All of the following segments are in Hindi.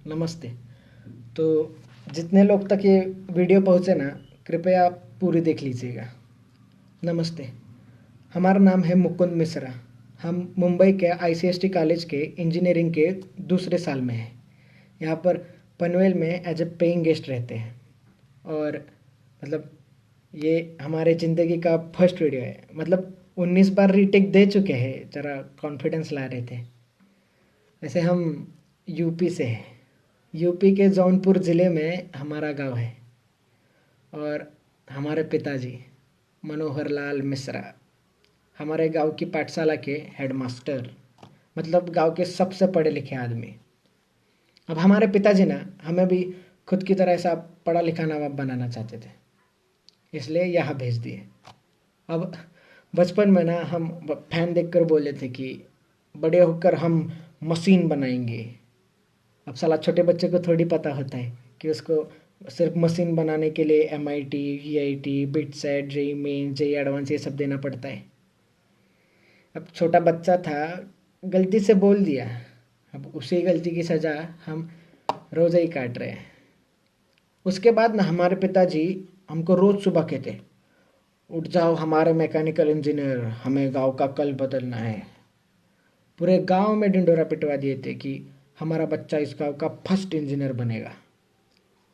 नमस्ते। तो जितने लोग तक ये वीडियो पहुँचे ना, कृपया पूरी देख लीजिएगा। नमस्ते। हमारा नाम है मुकुंद मिश्रा। हम मुंबई के आईसीएसटी कॉलेज के इंजीनियरिंग के दूसरे साल में हैं। यहाँ पर पनवेल में एज ए पेइंग गेस्ट रहते हैं। और मतलब ये हमारे ज़िंदगी का फर्स्ट वीडियो है। मतलब 19 बार रीटेक दे चुके हैं, ज़रा कॉन्फिडेंस ला रहे थे। वैसे हम यूपी से हैं। यूपी के जौनपुर ज़िले में हमारा गांव है। और हमारे पिताजी मनोहर लाल मिश्रा हमारे गांव की पाठशाला के हेडमास्टर, मतलब गांव के सबसे पढ़े लिखे आदमी। अब हमारे पिताजी ना हमें भी खुद की तरह ऐसा पढ़ा लिखा नवाब बनाना चाहते थे, इसलिए यहाँ भेज दिए। अब बचपन में ना हम फैन देखकर बोले थे कि बड़े होकर हम मशीन बनाएंगे। अब साला छोटे बच्चे को थोड़ी पता होता है कि उसको सिर्फ मशीन बनाने के लिए MIT, VIT, BITSAT, JEE Main, JEE advance ये सब देना पड़ता है। अब छोटा बच्चा था, गलती से बोल दिया। अब उसी गलती की सज़ा हम रोज़ ही काट रहे हैं। उसके बाद ना हमारे पिताजी हमको रोज़ सुबह कहते, उठ जाओ हमारे मैकेनिकल इंजीनियर, हमें गांव का कल बदलना है। पूरे गांव में ढिंडोरा पिटवा दिए थे कि हमारा बच्चा इस गांव का फर्स्ट इंजीनियर बनेगा।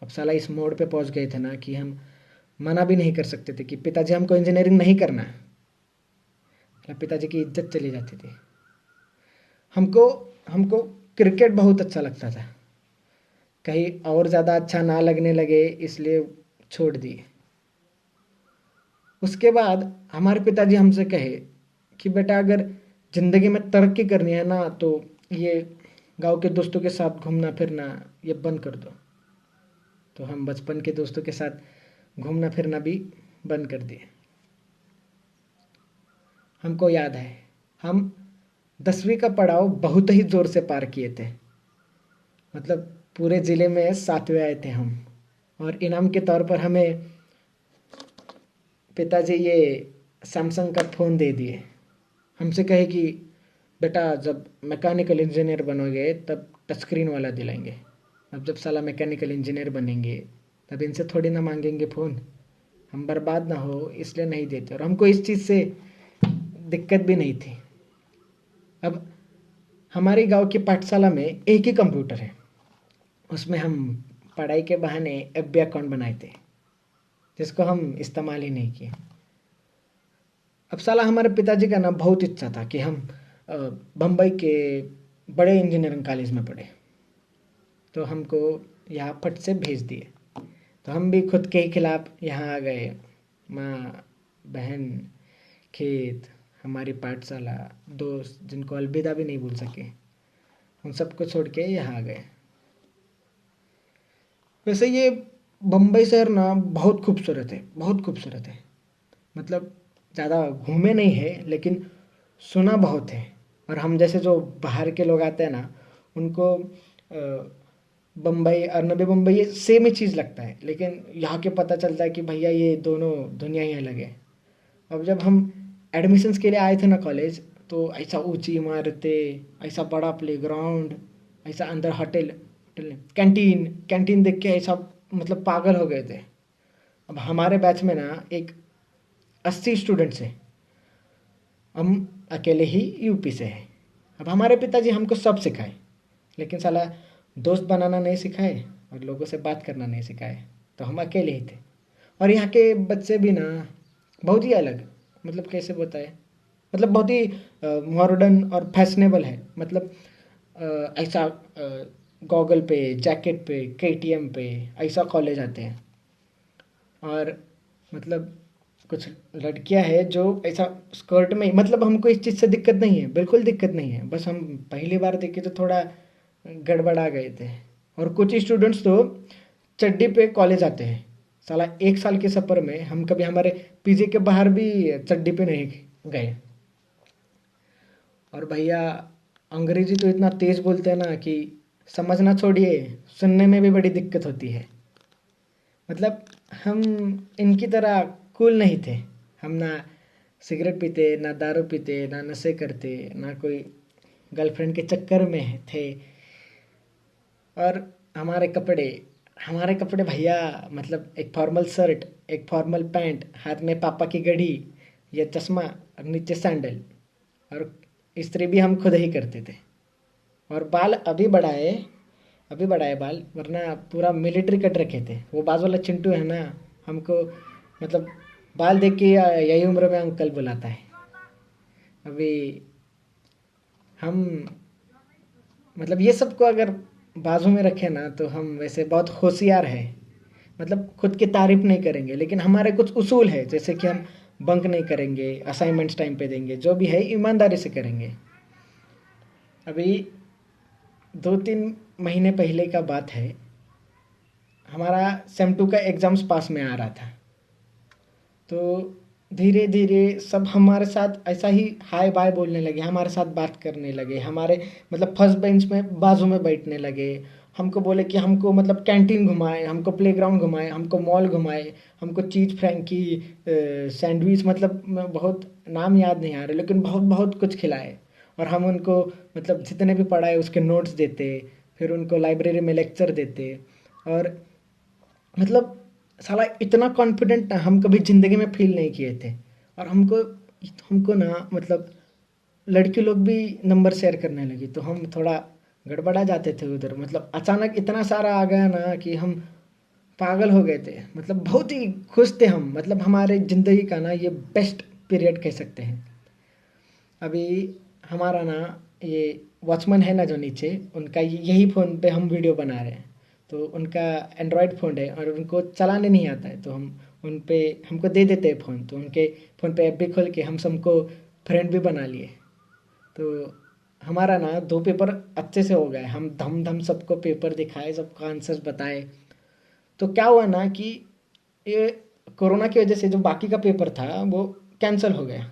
अब साला इस मोड़ पे पहुंच गए थे ना कि हम मना भी नहीं कर सकते थे कि पिताजी हमको इंजीनियरिंग नहीं करना। मतलब पिताजी की इज्जत चली जाती थी। हमको हमको क्रिकेट बहुत अच्छा लगता था। कहीं और ज़्यादा अच्छा ना लगने लगे इसलिए छोड़ दिए। उसके बाद हमारे पिताजी हमसे कहे कि बेटा अगर ज़िंदगी में तरक्की करनी है ना तो ये गांव के दोस्तों के साथ घूमना फिरना ये बंद कर दो। तो हम बचपन के दोस्तों के साथ घूमना फिरना भी बंद कर दिए। हमको याद है हम 10वीं का पड़ाव बहुत ही ज़ोर से पार किए थे। मतलब पूरे ज़िले में 7वें आए थे हम। और इनाम के तौर पर हमें पिताजी ये सैमसंग का फ़ोन दे दिए। हमसे कहे कि बेटा जब मैकेनिकल इंजीनियर बनोगे तब टच स्क्रीन वाला दिलाएंगे। अब जब साला मैकेनिकल इंजीनियर बनेंगे तब इनसे थोड़ी ना मांगेंगे फ़ोन, हम बर्बाद ना हो इसलिए नहीं देते। और हमको इस चीज़ से दिक्कत भी नहीं थी। अब हमारे गांव की पाठशाला में एक ही कंप्यूटर है, उसमें हम पढ़ाई के बहाने FB अकाउंट बनाए थे जिसको हम इस्तेमाल ही नहीं किए। अब साला हमारे पिताजी का ना बहुत इच्छा था कि हम बम्बई के बड़े इंजीनियरिंग कॉलेज में पढ़े। तो हमको यहाँ फट से भेज दिए। तो हम भी खुद के ही खिलाफ यहाँ आ गए। माँ, बहन, खेत, हमारी पाठशाला, दोस्त जिनको अलविदा भी नहीं भूल सके, उन सबको छोड़ के यहाँ आ गए। वैसे ये बम्बई शहर ना बहुत खूबसूरत है, बहुत खूबसूरत है। मतलब ज़्यादा घूमे नहीं है लेकिन सुना बहुत है। और हम जैसे जो बाहर के लोग आते हैं ना उनको बम्बई और नवी मुंबई ये सेम ही चीज़ लगता है, लेकिन यहाँ के पता चलता है कि भैया ये दोनों दुनिया ही अलग है। अब जब हम एडमिशन्स के लिए आए थे ना कॉलेज, तो ऐसा ऊंची इमारतें, ऐसा बड़ा प्लेग्राउंड, ऐसा अंदर होटल होटल कैंटीन कैंटीन देख के ऐसा मतलब पागल हो गए थे। अब हमारे बैच में ना एक 80 स्टूडेंट्स हैं। हम अकेले ही यूपी से हैं। अब हमारे पिताजी हमको सब सिखाए, लेकिन साला दोस्त बनाना नहीं सिखाए और लोगों से बात करना नहीं सिखाए। तो हम अकेले ही थे। और यहाँ के बच्चे भी ना बहुत ही अलग, मतलब कैसे बताए, मतलब बहुत ही मॉडर्न और फैशनेबल है। मतलब ऐसा गॉगल पे, जैकेट पे, KTM पे ऐसा कॉलेज आते हैं। और मतलब कुछ लड़कियां हैं जो ऐसा स्कर्ट में, मतलब हमको इस चीज़ से दिक्कत नहीं है, बिल्कुल दिक्कत नहीं है। बस हम पहली बार देखे तो थोड़ा गड़बड़ा गए थे। और कुछ स्टूडेंट्स तो चड्डी पे कॉलेज आते हैं। साला 1 साल के सफ़र में हम कभी हमारे PG के बाहर भी चड्डी पे नहीं गए। और भैया अंग्रेजी तो इतना तेज़ बोलते हैं ना कि समझना छोड़िए, सुनने में भी बड़ी दिक्कत होती है। मतलब हम इनकी तरह कूल नहीं थे। हम ना सिगरेट पीते, ना दारू पीते, ना नशे करते, ना कोई गर्लफ्रेंड के चक्कर में थे। और हमारे कपड़े भैया, मतलब एक फॉर्मल शर्ट, एक फॉर्मल पैंट, हाथ में पापा की घड़ी या चश्मा और नीचे सैंडल। और इस्त्री भी हम खुद ही करते थे। और बाल अभी बढ़ाए बाल, वरना पूरा मिलिट्री कट रखे थे। वो बाजू वाला चिंटू है ना, हमको मतलब बाल देख के यही उम्र में अंकल बुलाता है। अभी हम मतलब ये सबको अगर बाजू में रखे ना, तो हम वैसे बहुत होशियार है। मतलब खुद की तारीफ नहीं करेंगे, लेकिन हमारे कुछ उसूल है, जैसे कि हम बंक नहीं करेंगे, असाइनमेंट्स टाइम पे देंगे, जो भी है ईमानदारी से करेंगे। अभी 2-3 महीने पहले का बात है, हमारा सेम टू का एग्ज़ाम्स पास में आ रहा था। तो धीरे धीरे सब हमारे साथ ऐसा ही हाय बाय बोलने लगे, हमारे साथ बात करने लगे, हमारे मतलब फर्स्ट बेंच में बाजू में बैठने लगे। हमको बोले कि हमको मतलब कैंटीन घुमाए, हमको प्लेग्राउंड घुमाए, हमको मॉल घुमाए, हमको चीज़ फ्रैंकी, सैंडविच, मतलब बहुत नाम याद नहीं आ रहे, लेकिन बहुत बहुत कुछ खिलाए। और हम उनको मतलब जितने भी पढ़ाए उसके नोट्स देते, फिर उनको लाइब्रेरी में लेक्चर देते। और मतलब साला इतना कॉन्फिडेंट ना हम कभी ज़िंदगी में फील नहीं किए थे। और हमको हमको ना मतलब लड़के लोग भी नंबर शेयर करने लगी, तो हम थोड़ा गड़बड़ा जाते थे उधर। मतलब अचानक इतना सारा आ गया ना कि हम पागल हो गए थे। मतलब बहुत ही खुश थे हम, मतलब हमारे ज़िंदगी का ना ये बेस्ट पीरियड कह सकते हैं। अभी हमारा ना ये वॉचमैन है ना जो नीचे, उनका यही फ़ोन पे हम वीडियो बना रहे हैं। तो उनका एंड्रॉयड फ़ोन है और उनको चलाने नहीं आता है, तो हम उन पे हमको दे देते हैं फ़ोन। तो उनके फ़ोन पे ऐप भी खोल के हम सबको फ्रेंड भी बना लिए। तो हमारा ना 2 पेपर अच्छे से हो गए, हम धम धम सबको पेपर दिखाए, सबको आंसर्स बताए। तो क्या हुआ ना कि ये कोरोना की वजह से जो बाकी का पेपर था वो कैंसिल हो गया।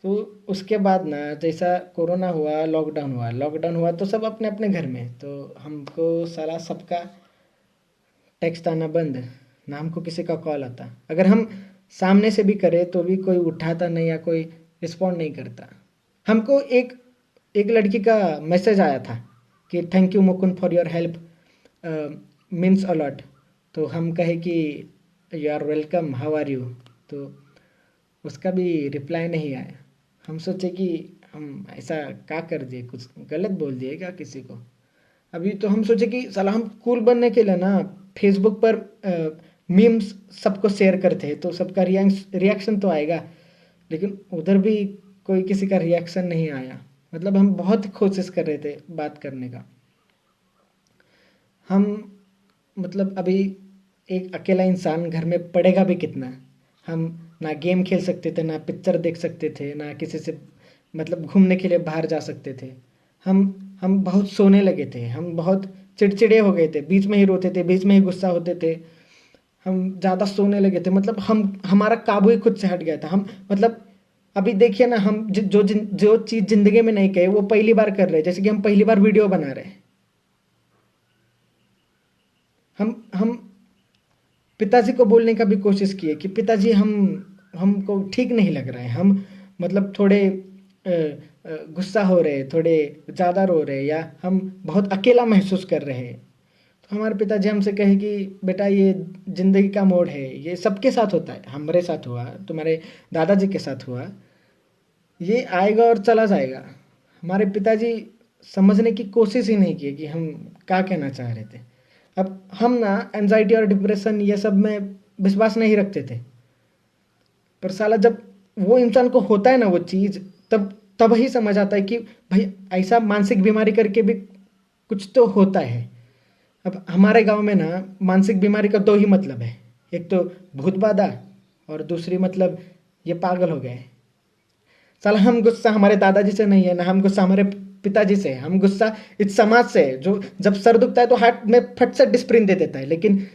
तो उसके बाद ना जैसा कोरोना हुआ, लॉकडाउन हुआ तो सब अपने अपने घर में। तो हमको साला सबका टेक्स्ट आना बंद, ना हमको किसी का कॉल आता। अगर हम सामने से भी करें तो भी कोई उठाता नहीं या कोई रिस्पॉन्ड नहीं करता। हमको एक एक लड़की का मैसेज आया था कि thank you Mukund for your help, means a lot. तो हम कहे कि you are welcome, how are you. तो उसका भी रिप्लाई नहीं आया। हम सोचे कि हम ऐसा क्या कर दिए, कुछ गलत बोल दिए क्या किसी को। अभी तो हम सोचे कि साला हम कूल बनने के लिए ना फेसबुक पर मीम्स सबको शेयर करते हैं, तो सबका रिएक्शन तो आएगा। लेकिन उधर भी कोई किसी का रिएक्शन नहीं आया। मतलब हम बहुत कोशिश कर रहे थे बात करने का। हम मतलब अभी एक अकेला इंसान घर में पढ़ेगा भी कितना। हम ना गेम खेल सकते थे, ना पिक्चर देख सकते थे, ना किसी से मतलब घूमने के लिए बाहर जा सकते थे। हम हम बहुत सोने लगे थे, हम बहुत चिड़चिड़े हो गए थे, बीच में ही रोते थे, बीच में ही गुस्सा होते थे। हम ज़्यादा सोने लगे थे, मतलब हम हमारा काबू ही खुद से हट गया था। हम मतलब अभी देखिए ना, हम जो चीज़ ज़िंदगी में नहीं कहे वो पहली बार कर रहे हैं। जैसे कि हम पहली बार वीडियो बना रहे हैं। हम पिताजी को बोलने का भी कोशिश किए कि पिताजी हमको ठीक नहीं लग रहा है। हम मतलब थोड़े गुस्सा हो रहे, थोड़े ज़्यादा रो रहे, या हम बहुत अकेला महसूस कर रहे हैं। तो हमारे पिताजी हमसे कहे कि बेटा ये ज़िंदगी का मोड़ है, ये सबके साथ होता है, हमारे साथ हुआ, तुम्हारे दादाजी के साथ हुआ, ये आएगा और चला जाएगा। हमारे पिताजी समझने की कोशिश ही नहीं की कि हम क्या कहना चाह रहे थे। अब हम ना एंजाइटी और डिप्रेशन ये सब में विश्वास नहीं रखते थे। पर साला जब वो इंसान को होता है ना वो चीज़, तब तब ही समझ आता है कि भाई ऐसा मानसिक बीमारी करके भी कुछ तो होता है। अब हमारे गांव में ना मानसिक बीमारी का दो ही मतलब है, एक तो भूत बाधा और दूसरी मतलब ये पागल हो गए। साला हम गुस्सा हमारे दादाजी से नहीं है, ना हम गुस्सा हमारे पिताजी से है। हम गुस्सा इस समाज से है, जो जब सर दुखता है तो हाथ में फट से डिस्प्रिन दे देता है, लेकिन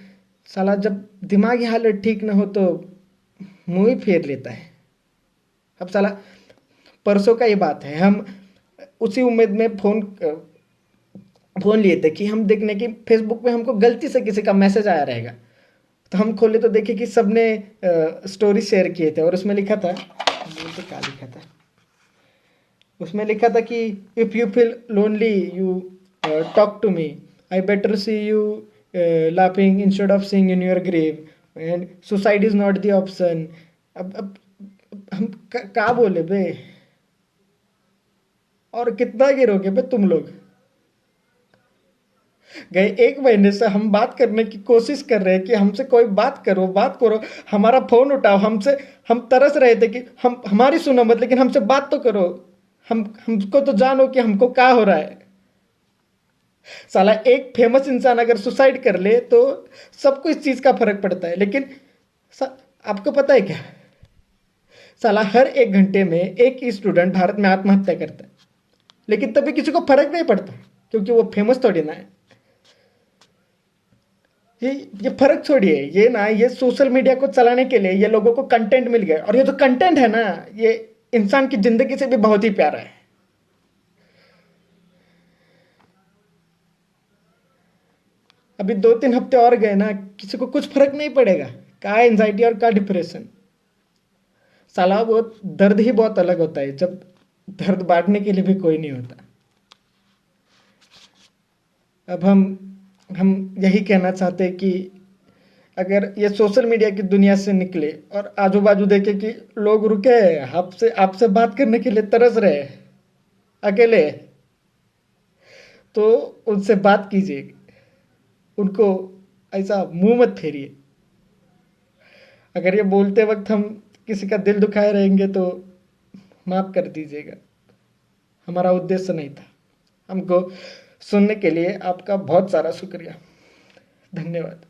साला जब दिमागी हालत ठीक ना हो तो मुंह ही फेर लेता है। अब साला परसों का ये बात है, हम उसी उम्मीद में फ़ोन लिए थे कि हम देखने की फेसबुक पे हमको गलती से किसी का मैसेज आया रहेगा। तो हम खोले तो देखे कि सबने स्टोरी शेयर किए थे, और उसमें लिखा था, ये तो क्या लिखा था, उसमें लिखा था कि if you feel lonely you talk to me, I better see you laughing instead of seeing in your grave. And suicide is not the option. अब हम क्या बोले बे? और कितना गिरोगे बे तुम लोग? गए 1 महीने से हम बात करने की कोशिश कर रहे हैं कि हमसे कोई बात करो, हमारा फोन उठाओ, हमसे हम तरस रहे थे कि हम हमारी सुनो मत, लेकिन हमसे बात तो करो, हमको तो जानो कि हमको क्या हो रहा है। साला एक फेमस इंसान अगर सुसाइड कर ले तो सबको इस चीज का फर्क पड़ता है, लेकिन आपको पता है क्या, साला हर 1 घंटे में एक स्टूडेंट भारत में आत्महत्या करता है, लेकिन तभी किसी को फर्क नहीं पड़ता क्योंकि वो फेमस थोड़ी ना है। ये फर्क छोड़िए, ये सोशल मीडिया को चलाने के लिए ये लोगों को कंटेंट मिल गया, और ये जो कंटेंट है ना, ये इंसान की जिंदगी से भी बहुत ही प्यारा है। अभी 2-3 हफ्ते और गए ना, किसी को कुछ फर्क नहीं पड़ेगा, का एंजाइटी और का डिप्रेशन। साला वो दर्द ही बहुत अलग होता है जब दर्द बांटने के लिए भी कोई नहीं होता। अब हम यही कहना चाहते हैं कि अगर ये सोशल मीडिया की दुनिया से निकले और आजू बाजू देखे कि लोग रुके आपसे आपसे बात करने के लिए तरस रहे अकेले, तो उनसे बात कीजिए, उनको ऐसा मुंह मत फेरिए। अगर ये बोलते वक्त हम किसी का दिल दुखाए रहेंगे तो माफ कर दीजिएगा, हमारा उद्देश्य नहीं था। हमको सुनने के लिए आपका बहुत सारा शुक्रिया, धन्यवाद।